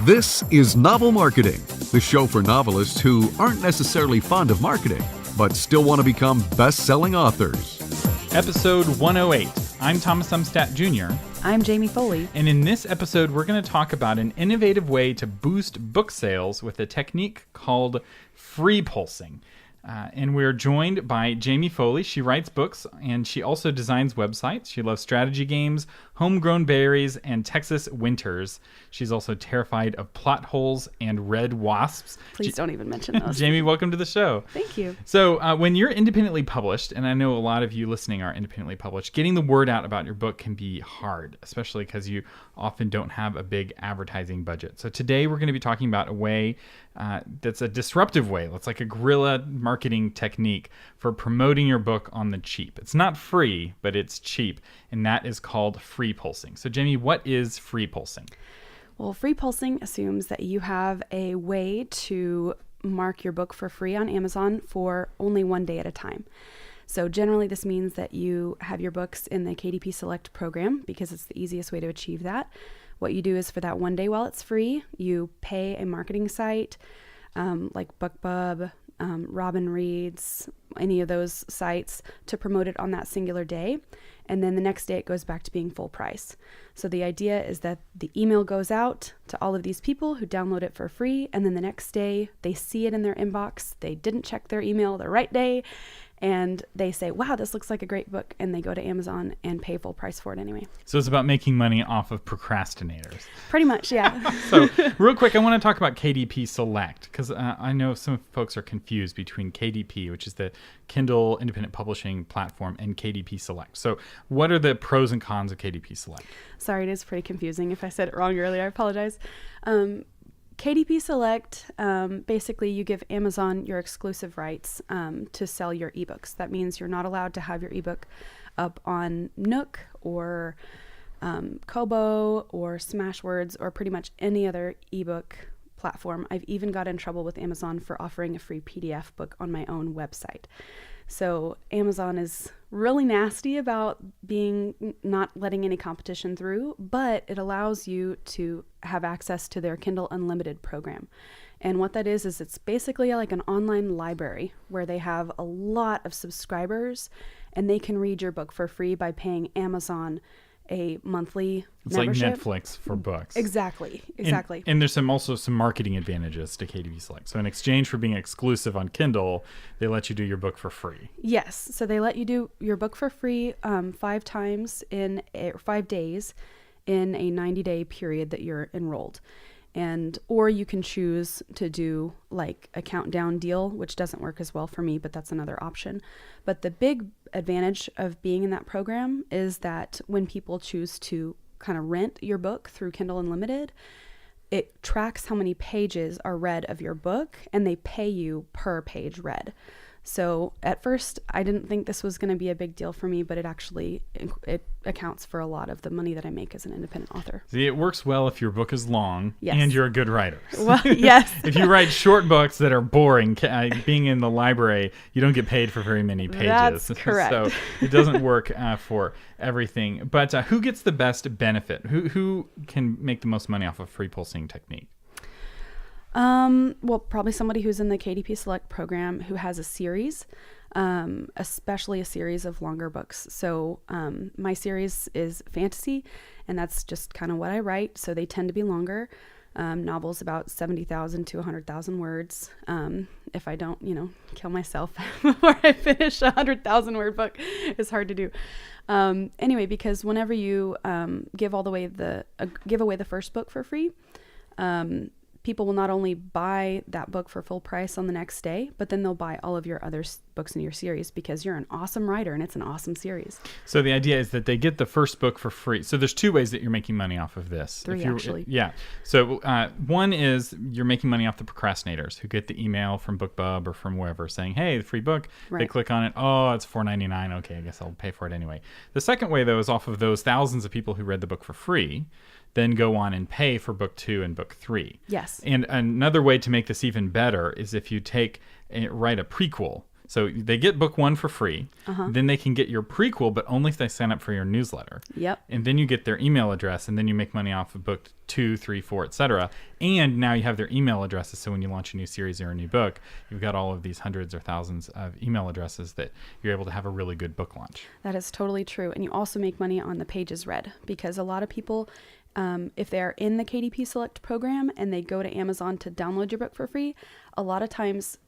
This is Novel Marketing, the show for novelists who aren't necessarily fond of marketing, but still want to become best-selling authors. Episode 108. I'm Thomas Umstattd Jr. I'm Jamie Foley. And in this episode, we're going to talk about an innovative way to boost book sales with a technique called free pulsing. And we're joined by Jamie Foley. She writes books, and she also designs websites. She loves strategy games, homegrown berries, and Texas winters. She's also terrified of plot holes and red wasps. Please don't even mention those. Jamie, welcome to the show. Thank you. So when you're independently published, and I know a lot of you listening are independently published, getting the word out about your book can be hard, especially because you often don't have a big advertising budget. So today we're going to be talking about a way that's a disruptive way. It's like a guerrilla marketing technique for promoting your book on the cheap. It's not free, but it's cheap, and that is called free pulsing. So Jamie, what is free pulsing? Well, free pulsing assumes that you have a way to mark your book for free on Amazon for only one day at a time. So generally this means that you have your books in the KDP Select program because it's the easiest way to achieve that. What you do is for that one day while it's free, you pay a marketing site like BookBub, Robin Reads, any of those sites to promote it on that singular day. And then the next day it goes back to being full price. So the idea is that the email goes out to all of these people who download it for free. And then the next day they see it in their inbox. They didn't check their email the right day. And they say, wow, this looks like a great book. And they go to Amazon and pay full price for it anyway. So it's about making money off of procrastinators. Pretty much, yeah. So real quick, I want to talk about KDP Select because I know some folks are confused between KDP, which is the Kindle independent publishing platform, and KDP Select. So what are the pros and cons of KDP Select? Sorry, it is pretty confusing. If I said it wrong earlier, I apologize. KDP Select, basically you give Amazon your exclusive rights to sell your ebooks. That means you're not allowed to have your ebook up on Nook or Kobo or Smashwords or pretty much any other ebook platform. I've even got in trouble with Amazon for offering a free PDF book on my own website. So Amazon is really nasty about not letting any competition through, but it allows you to have access to their Kindle Unlimited program. And what that is it's basically like an online library where they have a lot of subscribers and they can read your book for free by paying Amazon a monthly membership. It's like Netflix for books. Exactly. And there's also some marketing advantages to KDP Select. So in exchange for being exclusive on Kindle, they let you do your book for free. Yes. So they let you do your book for free 5 times in 5 days in a 90-day period that you're enrolled. Or you can choose to do like a countdown deal, which doesn't work as well for me, but that's another option. But the big advantage of being in that program is that when people choose to kind of rent your book through Kindle Unlimited, it tracks how many pages are read of your book and they pay you per page read. So at first, I didn't think this was going to be a big deal for me, but it accounts for a lot of the money that I make as an independent author. See, it works well if your book is long Yes. and you're a good writer. Well, yes. If you write short books that are boring, being in the library, you don't get paid for very many pages. That's correct. So it doesn't work for everything. But who gets the best benefit? Who can make the most money off of free pulsing technique? Well, probably somebody who's in the KDP Select program who has a series, especially a series of longer books. So my series is fantasy, and that's just kind of what I write. So they tend to be longer. Novels about 70,000 to 100,000 words. If I don't, kill myself before I finish a 100,000 word book, it's hard to do. Anyway, because whenever you give away the first book for free, people will not only buy that book for full price on the next day, but then they'll buy all of your other books in your series because you're an awesome writer and it's an awesome series. So the idea is that they get the first book for free. So there's 2 ways that you're making money off of this. 3, actually. Yeah. So one is you're making money off the procrastinators who get the email from BookBub or from wherever saying, hey, the free book. Right. They click on it. Oh, it's $4.99. Okay, I guess I'll pay for it anyway. The second way, though, is off of those thousands of people who read the book for free, then go on and pay for book 2 and book 3. Yes. And another way to make this even better is if you write a prequel. So they get book 1 for free. Then they can get your prequel, but only if they sign up for your newsletter. Yep. And then you get their email address, and then you make money off of book 2, 3, 4, etc. And now you have their email addresses. So when you launch a new series or a new book, you've got all of these hundreds or thousands of email addresses that you're able to have a really good book launch. That is totally true. And you also make money on the pages read, because a lot of people, if they're in the KDP Select program and they go to Amazon to download your book for free, a lot of times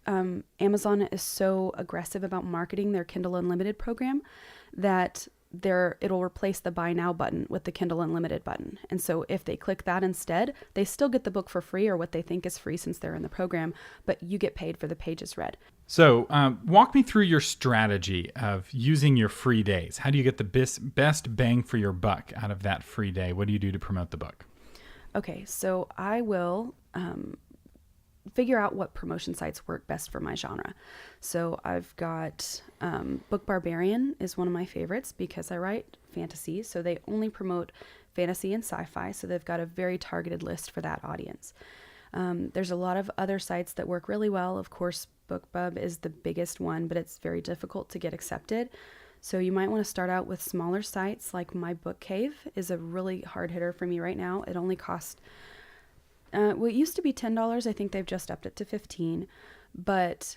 Amazon is so aggressive about marketing their Kindle Unlimited program that it'll replace the buy now button with the Kindle Unlimited button. And so if they click that instead, they still get the book for free, or what they think is free since they're in the program, but you get paid for the pages read. So walk me through your strategy of using your free days. How do you get the best bang for your buck out of that free day? What do you do to promote the book? Okay, so I will figure out what promotion sites work best for my genre. So I've got Book Barbarian is one of my favorites because I write fantasy, so they only promote fantasy and sci-fi, so they've got a very targeted list for that audience. There's a lot of other sites that work really well. Of course, BookBub is the biggest one, but it's very difficult to get accepted. So you might want to start out with smaller sites like My Book Cave is a really hard hitter for me right now. It only costs it used to be $10. I think they've just upped it to $15. But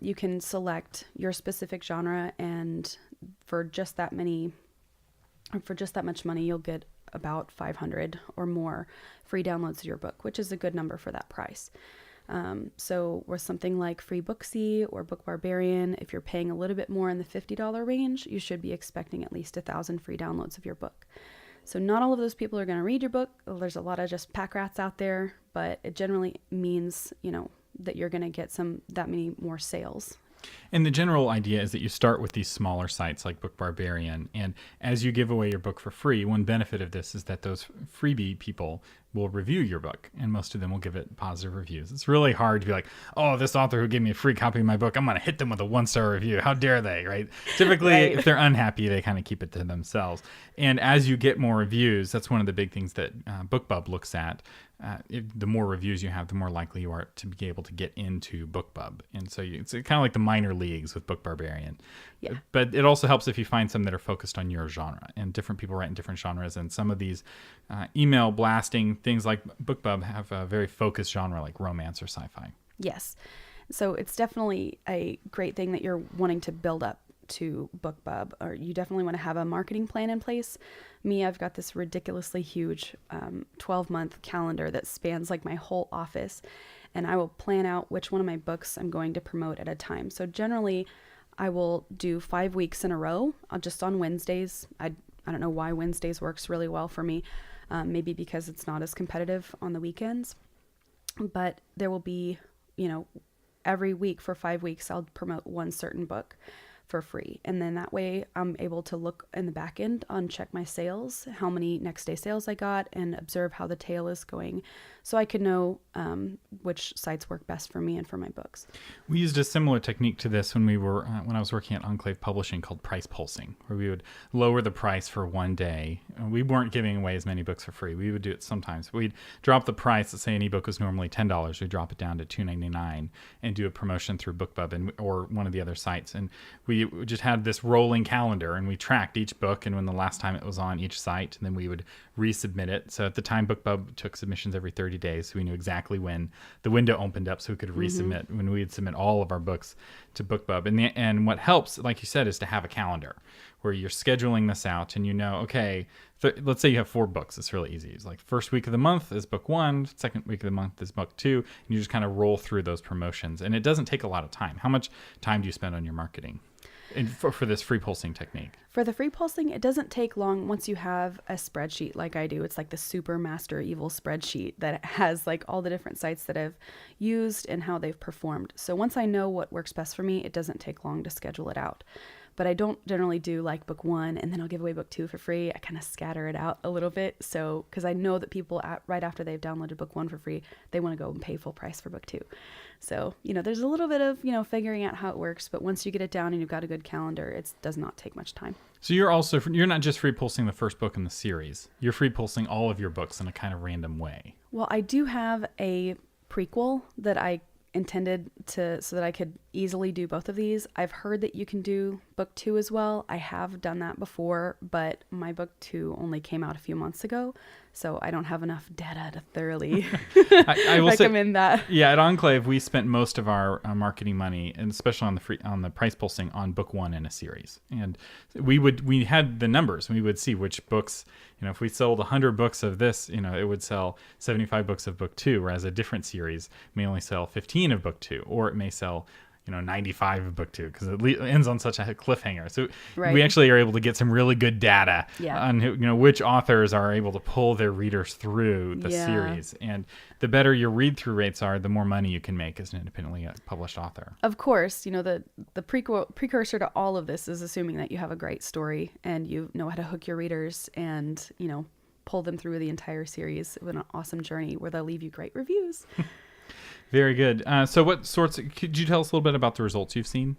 you can select your specific genre, and for just that much money, you'll get about 500 or more free downloads of your book, which is a good number for that price. So with something like Free Booksy or Book Barbarian, if you're paying a little bit more in the $50 range, you should be expecting at least 1,000 free downloads of your book. So not all of those people are going to read your book. There's a lot of just pack rats out there, but it generally means, that you're going to get that many more sales. And the general idea is that you start with these smaller sites like Book Barbarian, and as you give away your book for free, one benefit of this is that those freebie people will review your book, and most of them will give it positive reviews. It's really hard to be like, oh, this author who gave me a free copy of my book, I'm going to hit them with a 1-star review. How dare they, right? Typically, Right. If they're unhappy, they kind of keep it to themselves. And as you get more reviews, that's one of the big things that BookBub looks at. The more reviews you have, the more likely you are to be able to get into BookBub. And so it's kind of like the minor leagues with Book Barbarian. Yeah. But it also helps if you find some that are focused on your genre. And different people write in different genres. And some of these email blasting things like BookBub have a very focused genre like romance or sci-fi. Yes. So it's definitely a great thing that you're wanting to build up to BookBub, or you definitely want to have a marketing plan in place. I've got this ridiculously huge 12-month calendar that spans like my whole office, and I will plan out which one of my books I'm going to promote at a time. So generally, I will do 5 weeks in a row, just on Wednesdays. I don't know why Wednesdays works really well for me. Maybe because it's not as competitive on the weekends. But there will be, every week for 5 weeks, I'll promote one certain book for free. And then that way I'm able to look in the back end on check my sales, how many next day sales I got, and observe how the tail is going, so I could know which sites work best for me and for my books. We used a similar technique to this when I was working at Enclave Publishing, called price pulsing, where we would lower the price for one day. We weren't giving away as many books for free. We would do it sometimes. We'd drop the price. Let's say an ebook was normally $10. We'd drop it down to $2.99 and do a promotion through BookBub or one of the other sites. And we just had this rolling calendar, and we tracked each book and when the last time it was on each site, and then we would resubmit it. So at the time, BookBub took submissions every 30 days, so we knew exactly when the window opened up so we could resubmit, when we would submit all of our books to BookBub. And what helps, like you said, is to have a calendar where you're scheduling this out, and okay, let's say you have 4 books. It's really easy. It's like first week of the month is book 1, second week of the month is book 2, and you just kind of roll through those promotions. And it doesn't take a lot of time. How much time do you spend on your marketing for this free pulsing technique? For the free pulsing, it doesn't take long once you have a spreadsheet like I do. It's like the super master evil spreadsheet that has like all the different sites that I've used and how they've performed. So once I know what works best for me, it doesn't take long to schedule it out. But I don't generally do like book 1 and then I'll give away book 2 for free. I kind of scatter it out a little bit. So, because I know that people right after they've downloaded book 1 for free, they want to go and pay full price for book 2. So, there's a little bit of, figuring out how it works. But once you get it down and you've got a good calendar, it does not take much time. So you're not just free pulsing the first book in the series. You're free pulsing all of your books in a kind of random way. Well, I do have a prequel that I intended so that I could easily do both of these. I've heard that you can do book 2 as well. I have done that before, but my book 2 only came out a few months ago, so I don't have enough data to thoroughly I will recommend that. Yeah, at Enclave, we spent most of our marketing money, and especially on the price pulsing, on book 1 in a series. And we had the numbers. We would see which books, if we sold 100 books of this, it would sell 75 books of book 2, whereas a different series may only sell 15 of book 2, or it may sell 95 of book 2, because it ends on such a cliffhanger. So Right. we actually are able to get some really good data Yeah. on which authors are able to pull their readers through the Yeah. series. And the better your read through rates are, the more money you can make as an independently published author. Of course, the precursor to all of this is assuming that you have a great story and you know how to hook your readers and, pull them through the entire series with an awesome journey where they'll leave you great reviews. Very good. So what sorts, could you tell us a little bit about the results you've seen?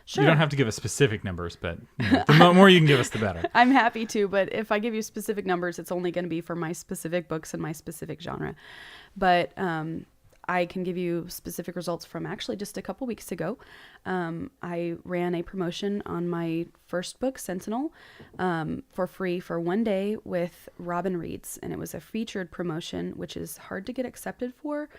Sure. You don't have to give us specific numbers, but the more you can give us, the better. I'm happy to, but if I give you specific numbers, it's only going to be for my specific books and my specific genre. But I can give you specific results from actually just a couple weeks ago. I ran a promotion on my first book, Sentinel, for free for 1 day with Robin Reads, and it was a featured promotion, which is hard to get accepted for,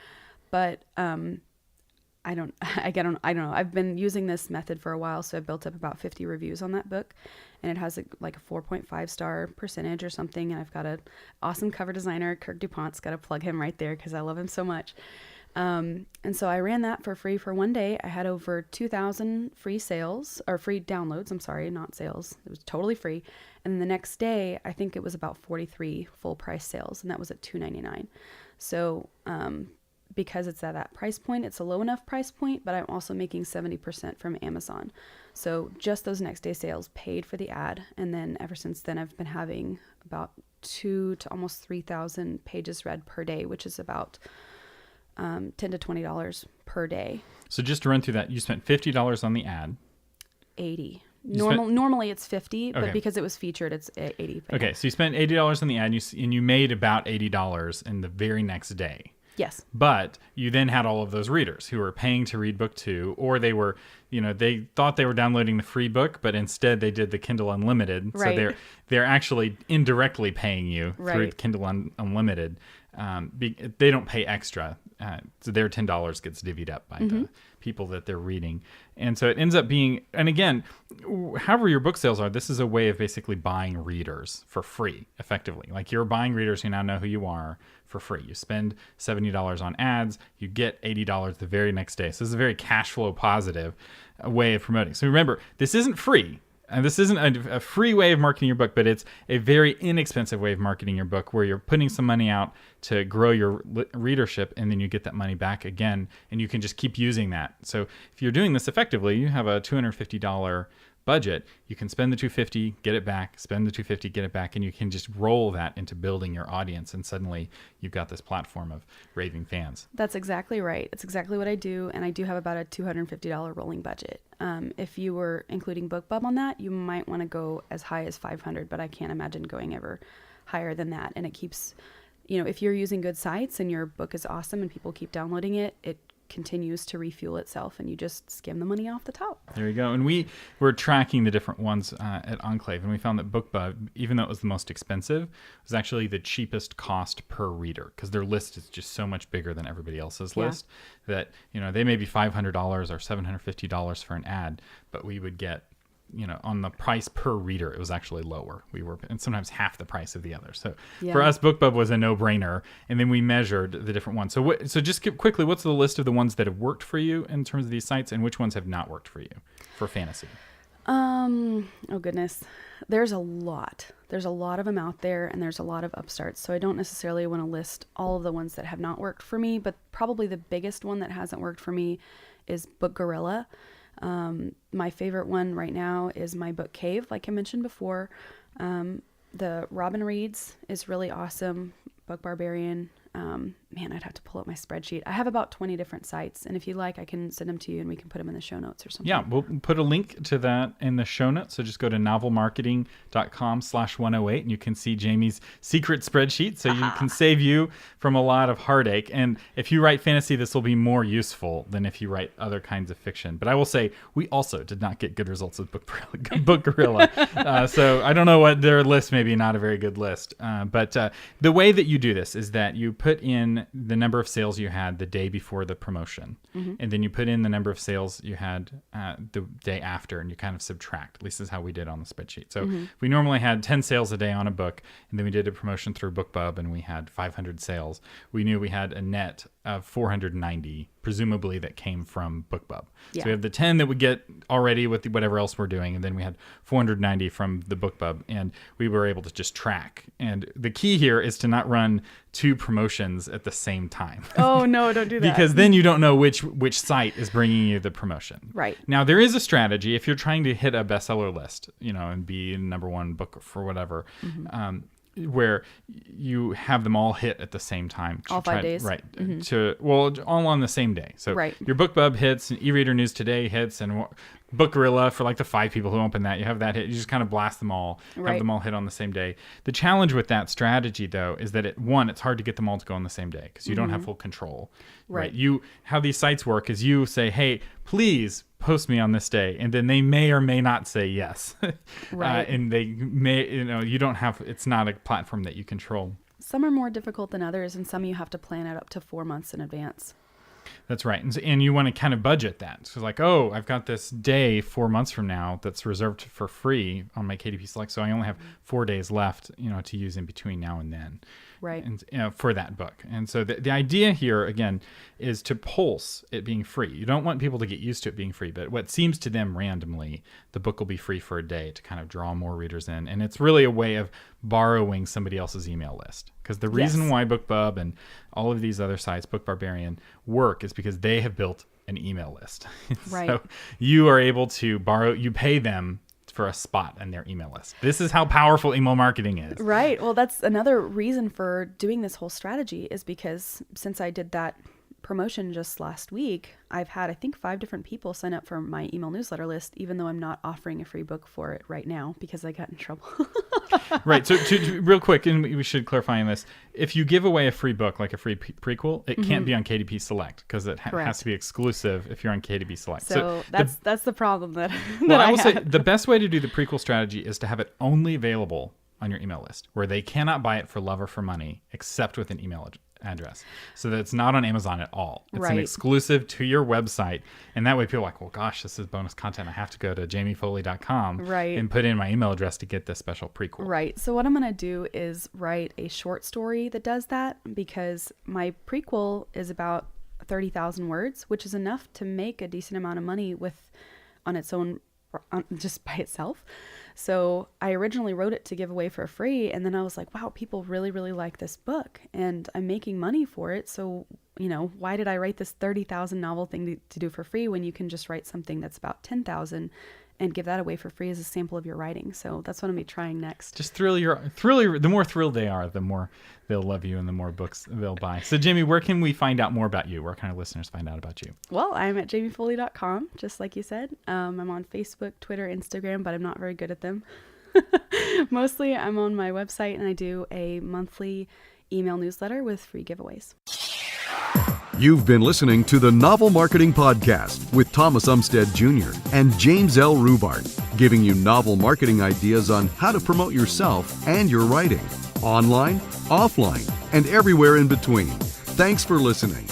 but I don't know. I've been using this method for a while, so I've built up about 50 reviews on that book, and it has a 4.5 star percentage or something. And I've got an awesome cover designer, Kirk DuPont's got to plug him right there because I love him so much. And so I ran that for free for 1 day. I had over 2,000 free downloads. I'm sorry, not sales. It was totally free. And then the next day, I think it was about 43 full price sales, and that was at $2.99. So, because it's at that price point, it's a low enough price point, but I'm also making 70% from Amazon. So just those next day sales paid for the ad. And then ever since then, I've been having about 2,000 to almost 3,000 pages read per day, which is about $10 to $20 per day. So just to run through that, you spent $50 on the ad. 80. Normally it's 50, Okay. but because it was featured, it's 80. Okay, so you spent $80 on the ad, and you made about $80 in the very next day. Yes. But you then had all of those readers who were paying to read book 2, or they were, they thought they were downloading the free book, but instead they did the Kindle Unlimited. Right. So they're actually indirectly paying you through Right. Kindle Unlimited. They don't pay extra. So their $10 gets divvied up by the people that they're reading. And so it ends up being, and again, however your book sales are, this is a way of basically buying readers for free, effectively. Like you're buying readers who now know who you are for free. You spend $70 on ads, you get $80 the very next day. So this is a very cash flow positive way of promoting. So remember, this isn't free. And this isn't a free way of marketing your book, but it's a very inexpensive way of marketing your book where you're putting some money out to grow your readership, and then you get that money back again, and you can just keep using that. So if you're doing this effectively, you have a $250 budget, you can spend the $250, get it back, spend the $250, get it back, and you can just roll that into building your audience, and suddenly you've got this platform of raving fans. That's exactly right. It's exactly what I do, and I do have about a $250 rolling budget. If you were including BookBub on that, you might want to go as high as $500, but I can't imagine going ever higher than that. And it keeps, if you're using good sites and your book is awesome and people keep downloading it, it continues to refuel itself, and you just skim the money off the top. There you go. And we were tracking the different ones at Enclave, and we found that BookBub, even though it was the most expensive, was actually the cheapest cost per reader, because their list is just so much bigger than everybody else's list that they may be $500 or $750 for an ad, but we would get on the price per reader, it was actually lower. And sometimes half the price of the other. So for us, BookBub was a no-brainer. And then we measured the different ones. So just quickly, what's the list of the ones that have worked for you in terms of these sites, and which ones have not worked for you for fantasy? Oh goodness. There's a lot. There's a lot of them out there, and there's a lot of upstarts. So I don't necessarily want to list all of the ones that have not worked for me, but probably the biggest one that hasn't worked for me is Book Gorilla. My favorite one right now is my book Cave, like I mentioned before. The Robin Reads is really awesome. Book Barbarian. man, I'd have to pull up my spreadsheet. I have about 20 different sites. And if you like, I can send them to you and we can put them in the show notes or something. Yeah, we'll put a link to that in the show notes. So just go to novelmarketing.com/108 and you can see Jamie's secret spreadsheet. So you can save you from a lot of heartache. And if you write fantasy, this will be more useful than if you write other kinds of fiction. But I will say, we also did not get good results with Book Gorilla. So I don't know what their list, maybe not a very good list. But the way that you do this is that you put in the number of sales you had the day before the promotion. And then you put in the number of sales you had the day after, and you kind of subtract. At least is how we did on the spreadsheet. So if we normally had 10 sales a day on a book, and then we did a promotion through BookBub, and we had 500 sales. We knew we had a net of 490, presumably that came from BookBub. Yeah. So we have the 10 that we get already with whatever else we're doing, and then we had 490 from the BookBub, and we were able to just track. And the key here is to not run 2 promotions at the same time. Oh, no, don't do that. Because then you don't know which site is bringing you the promotion. Right. Now, there is a strategy if you're trying to hit a bestseller list, and be number one book for whatever, where you have them all hit at the same time. All 5 days. Right. All on the same day. So your BookBub hits, and eReader News Today hits, and Book Gorilla for like the 5 people who open that. You have that hit. You just kind of blast them all, have them all hit on the same day. The challenge with that strategy, though, is that it's hard to get them all to go on the same day because you don't have full control. Right. How these sites work is you say, hey, please post me on this day, and then they may or may not say yes. Right. And they may, you don't have, it's not a platform that you control. Some are more difficult than others, and some you have to plan out up to 4 months in advance. That's right. And you want to kind of budget that. So like, oh, I've got this day 4 months from now that's reserved for free on my KDP Select. So I only have 4 days left, to use in between now and then. Right. And for that book. And so the idea here, again, is to pulse it being free. You don't want people to get used to it being free, but what seems to them randomly, the book will be free for a day to kind of draw more readers in. And it's really a way of borrowing somebody else's email list. Because the reason why BookBub and all of these other sites, Book Barbarian, work is because they have built an email list. Right. So you are able to you pay them for a spot in their email list. This is how powerful email marketing is. Right. Well, that's another reason for doing this whole strategy is because since I did that promotion just last week, I've had, I think, 5 different people sign up for my email newsletter list, even though I'm not offering a free book for it right now because I got in trouble. Right. So real quick, and we should clarify on this, if you give away a free book, like a free prequel, it can't be on KDP Select because it has to be exclusive if you're on KDP Select. So that's the problem that I will say the best way to do the prequel strategy is to have it only available on your email list where they cannot buy it for love or for money except with an email address, so that it's not on Amazon at all. It's an exclusive to your website, and that way people are like, well, gosh, this is bonus content. I have to go to jamiefoley.com and put in my email address to get this special prequel. Right. So what I'm going to do is write a short story that does that, because my prequel is about 30,000 words, which is enough to make a decent amount of money on its own, just by itself. So I originally wrote it to give away for free, and then I was like, wow, people really, really like this book, and I'm making money for it. So, why did I write this 30,000 novel thing to do for free when you can just write something that's about 10,000 and give that away for free as a sample of your writing? So that's what I'm going to be trying next. Just the more thrilled they are, the more they'll love you and the more books they'll buy. So Jamie, where can we find out more about you? Where can our listeners find out about you? Well, I'm at jamiefoley.com, just like you said. I'm on Facebook, Twitter, Instagram, but I'm not very good at them. Mostly I'm on my website, and I do a monthly email newsletter with free giveaways. You've been listening to the Novel Marketing Podcast with Thomas Umstead Jr. and James L. Rubart, giving you novel marketing ideas on how to promote yourself and your writing, online, offline, and everywhere in between. Thanks for listening.